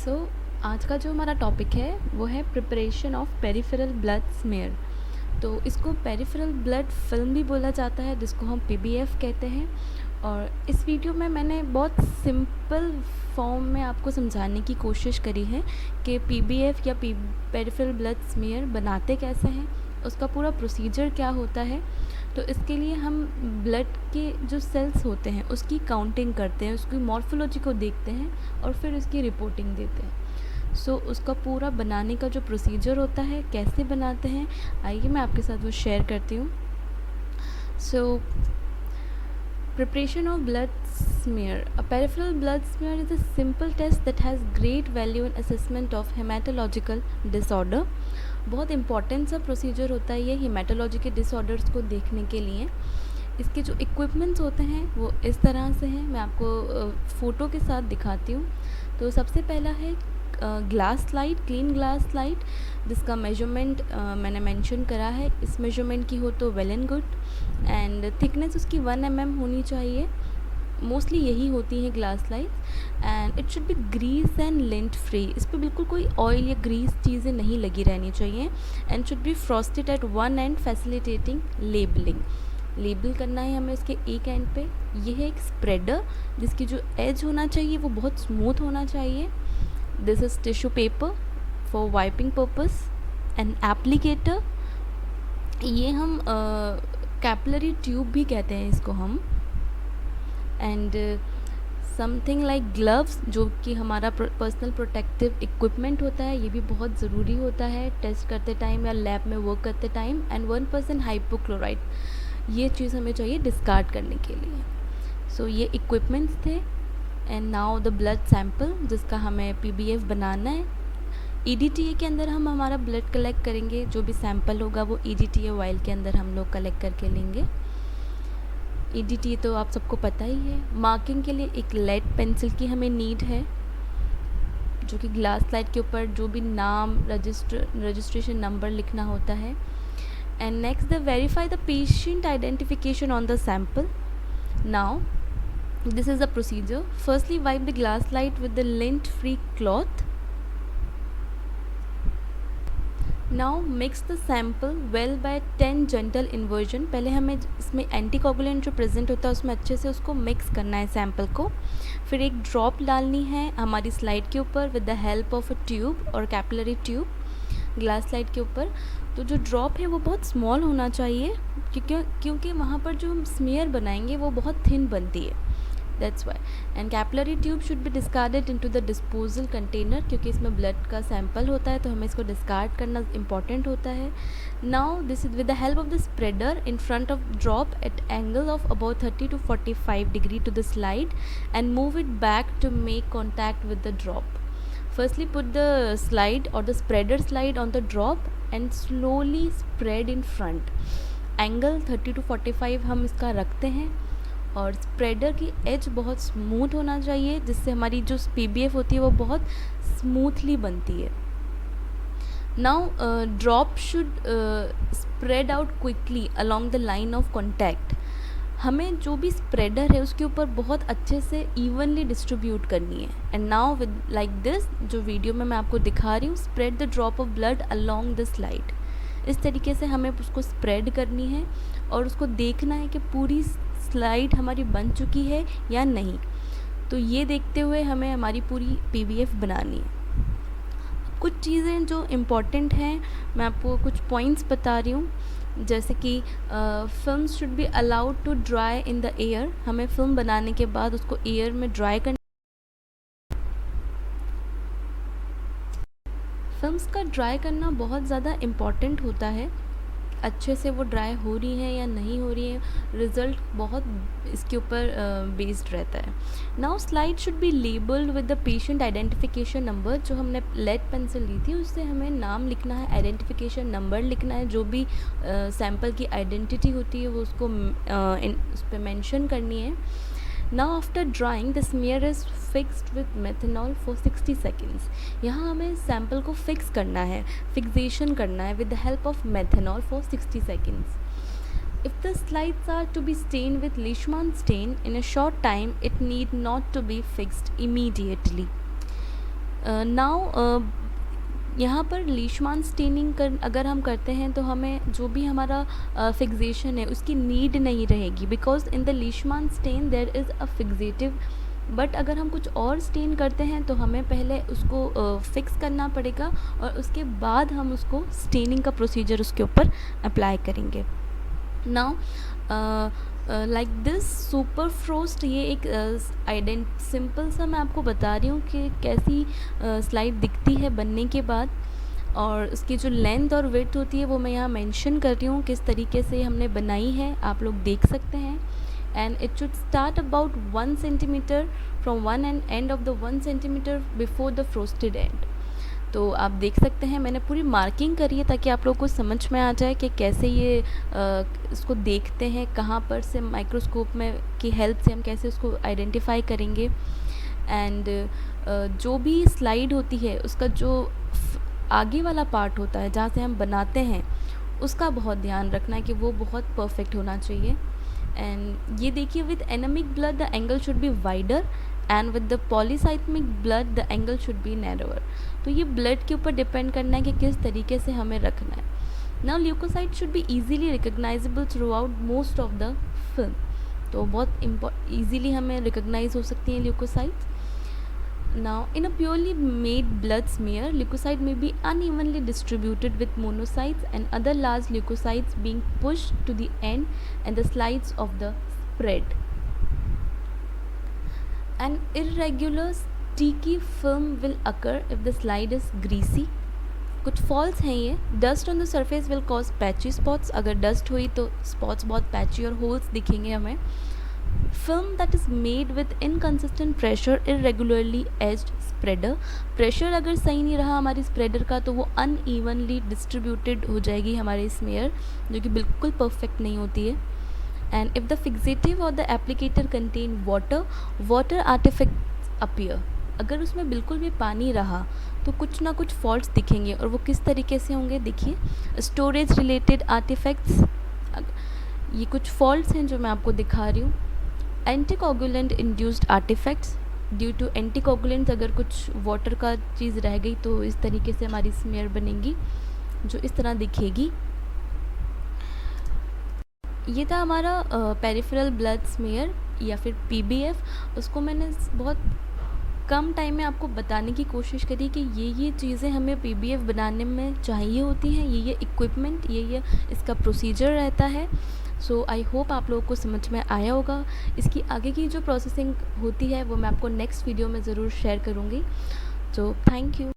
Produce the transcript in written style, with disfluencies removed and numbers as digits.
सो आज का जो हमारा टॉपिक है वो है preparation of peripheral blood smear. तो इसको पेरिफेरल ब्लड फिल्म भी बोला जाता है, जिसको हम पीबीएफ कहते हैं। और इस वीडियो में मैंने बहुत सिंपल फॉर्म में आपको समझाने की कोशिश करी है कि पीबीएफ या पेरिफेरल ब्लड स्मेयर बनाते कैसे हैं, उसका पूरा प्रोसीजर क्या होता है। तो इसके लिए हम ब्लड के जो सेल्स होते हैं उसकी काउंटिंग करते हैं, उसकी मॉर्फोलॉजी को देखते हैं और फिर उसकी रिपोर्टिंग देते हैं। उसका पूरा बनाने का जो प्रोसीजर होता है, कैसे बनाते हैं, आइए मैं आपके साथ वो शेयर करती हूँ। Preparation of blood smear. A peripheral blood smear is a simple test that has great value in assessment of hematological disorder. बहुत इम्पॉर्टेंट सा प्रोसीजर होता है ये हेमाटोलॉजी के डिसऑर्डर्स को देखने के लिए। इसके जो इक्विपमेंट्स होते हैं वो इस तरह से हैं, मैं आपको फ़ोटो के साथ दिखाती हूँ। तो सबसे पहला है glass slide, clean glass slide, जिसका मेजरमेंट मैंने मेंशन करा है। इस मेजरमेंट की हो तो well and good, and thickness उसकी 1 mm होनी चाहिए। मोस्टली यही होती हैं glass slide, and it should be grease and lint free. इस पर बिल्कुल कोई ऑयल या ग्रीस चीज़ें नहीं लगी रहनी चाहिए, and should be frosted at one and facilitating labelling. Label करना है हमें इसके एक एंड पे। ये है एक स्प्रेडर, जिसकी जो एज होना चाहिए वो बहुत स्मूथ होना चाहिए। This is tissue paper for wiping purpose, an applicator, ये हम कैपिलरी ट्यूब भी कहते हैं इसको हम, एंड समथिंग लाइक ग्लव्स, जो कि हमारा पर्सनल प्रोटेक्टिव इक्विपमेंट होता है। ये भी बहुत ज़रूरी होता है टेस्ट करते टाइम या लैब में वर्क करते टाइम। एंड 1% हाइपोक्लोराइड, ये चीज़ हमें चाहिए डिस्कार्ड करने के लिए। ये इक्विपमेंट्स थे। And now the blood sample, जिसका हमें पीबीएफ बनाना है। ईडीटीए के अंदर हम हमारा ब्लड कलेक्ट करेंगे, जो भी सैम्पल होगा वो ईडीटीए वाइल के अंदर हम लोग कलेक्ट करके लेंगे। ईडीटीए तो आप सबको पता ही है। मार्किंग के लिए एक लेड पेंसिल की हमें नीड है, जो कि ग्लास स्लाइड के ऊपर जो भी नाम, रजिस्ट्रेशन नंबर लिखना होता है। And next the verify the patient identification on the sample. Now this is the procedure. Firstly, wipe the glass slide with the lint free cloth. Now mix the sample well by 10 gentle inversion. पहले हमें इसमें anticoagulant जो present होता है उसमें अच्छे से उसको मिक्स करना है सैम्पल को। फिर एक ड्रॉप डालनी है हमारी स्लाइड के ऊपर with the help of a tube और कैपिलरी ट्यूब ग्लास स्लाइड के ऊपर। तो जो ड्रॉप है वो बहुत स्मॉल होना चाहिए, क्योंकि वहाँ पर जो हम स्मेयर बनाएंगे वो बहुत थिन बनती है, that's why. And capillary tube should be discarded into the disposal container, क्योंकि इसमें ब्लड का सैंपल होता है तो हमें इसको डिस्कार्ड करना इम्पॉर्टेंट होता है। Now this is with the help of the spreader in front of drop eight angle of about 30 to 45 degree to the slide and move it back to make contact with the drop. Firstly, put the slide or the spreader slide on the drop and slowly spread in front. Angle 30 to 45 हम इसका रखते हैं, और spreader की as बहुत smooth होना चाहिए, जिससे हमारी जो पीबीएफ होती है वो बहुत स्मूथली बनती है। Now drop should spread out quickly along the line of contact. हमें जो भी स्प्रेडर है उसके ऊपर बहुत अच्छे से इवनली डिस्ट्रीब्यूट करनी है। And now with like this, जो वीडियो में मैं आपको दिखा रही हूँ, spread the drop of blood along the slide. इस तरीके से हमें उसको स्प्रेड करनी है और उसको देखना है कि पूरी स्लाइड हमारी बन चुकी है या नहीं। तो ये देखते हुए हमें हमारी पूरी पीबीएफ बनानी है। कुछ चीज़ें जो इम्पॉर्टेंट हैं, मैं आपको कुछ पॉइंट्स बता रही हूँ, जैसे कि film should be allowed to dry in the air. हमें फिल्म बनाने के बाद उसको एयर में ड्राई करना। फिल्म्स का ड्राई करना बहुत ज़्यादा इम्पॉर्टेंट होता है। अच्छे से वो ड्राई हो रही है या नहीं हो रही है, रिज़ल्ट बहुत इसके ऊपर बेस्ड रहता है। Now slide should be labelled with the patient identification number. जो हमने लेड पेंसिल ली थी उससे हमें नाम लिखना है, आइडेंटिफिकेशन नंबर लिखना है, जो भी सैम्पल की आइडेंटिटी होती है वो उसको उस पर मेंशन करनी है। Now after drying, the smear is fixed with methanol for 60 seconds. यहाँ हमें सैम्पल को फिक्स करना है, फिक्सेशन करना है with the help of methanol for 60 seconds. If the slides are to be stained with Leishman stain in a short time, it need not to be fixed immediately. Now यहाँ पर लीशमान staining कर अगर हम करते हैं तो हमें जो भी हमारा फिक्सेशन है उसकी नीड नहीं रहेगी, because in the Leishman stain there is a fixative. But अगर हम कुछ और स्टेन करते हैं तो हमें पहले उसको फिक्स करना पड़ेगा और उसके बाद हम उसको स्टेनिंग का प्रोसीजर उसके ऊपर अप्लाई करेंगे। Now like this super frost, ये एक सिंपल सा मैं आपको बता रही हूँ कि कैसी स्लाइड दिखती है बनने के बाद, और उसकी जो लेंथ और विड्थ होती है वो मैं यहाँ मेंशन कर रही हूँ किस तरीके से हमने बनाई है, आप लोग देख सकते हैं। And it should start about 1 centimetre from one end of the 1 centimetre before the frosted and. तो आप देख सकते हैं मैंने पूरी मार्किंग करी है ताकि आप लोगों को समझ में आ जाए कि कैसे ये इसको देखते हैं, कहाँ पर से माइक्रोस्कोप में की हेल्प से हम कैसे उसको आइडेंटिफाई करेंगे। एंड जो भी स्लाइड होती है उसका जो आगे वाला पार्ट होता है जहाँ से हम बनाते हैं उसका बहुत ध्यान रखना है कि वो बहुत परफेक्ट होना चाहिए। एंड ये देखिए, with anaemic blood the angle should be wider and with the polycythaemic blood the angle should be narrower. तो ये ब्लड के ऊपर डिपेंड करना है कि किस तरीके से हमें रखना है। Now leucocyte should be easily recognisable throughout most of the film. तो बहुत ईजीली हमें रिकग्नाइज हो सकती हैं leucocytes. Now, in a purely made blood smear, leukocyte may be unevenly distributed with monocytes and other large leukocytes being pushed to the end and the sides of the spread. An irregular sticky film will occur if the slide is greasy. कुछ false हैं ये। Dust on the surface will cause patchy spots, अगर dust हुई तो spots बहुत patchy और holes दिखेंगे हमें। Film that is made with inconsistent pressure, irregularly edged spreader, pressure अगर सही नहीं रहा हमारी स्प्रेडर का तो वो अनइवनली डिस्ट्रीब्यूटेड हो जाएगी हमारी स्मेयर, जो कि बिल्कुल परफेक्ट नहीं होती है। एंड इफ़ द फिक्सेटिव और the applicator contain water artefacts appear, अगर उसमें बिल्कुल भी पानी रहा तो कुछ ना कुछ फॉल्ट्स दिखेंगे, और वो किस तरीके से होंगे देखिए। स्टोरेज रिलेटेड आर्टिफैक्ट्स, ये कुछ फॉल्ट्स हैं जो मैं आपको दिखा रही हूँ। Anticoagulant induced artefacts, due to anticoagulants अगर कुछ वाटर का चीज़ रह गई तो इस तरीके से हमारी स्मेयर बनेगी जो इस तरह दिखेगी। ये था हमारा पेरिफेरल ब्लड स्मेयर या फिर पीबीएफ। उसको मैंने बहुत कम टाइम में आपको बताने की कोशिश करी कि ये चीज़ें हमें पीबीएफ बनाने में चाहिए होती हैं, ये इक्विपमेंट, ये इसका प्रोसीजर रहता है। सो आई होप आप लोगों को समझ में आया होगा। इसकी आगे की जो प्रोसेसिंग होती है वो मैं आपको नेक्स्ट वीडियो में ज़रूर शेयर करूँगी। So thank you.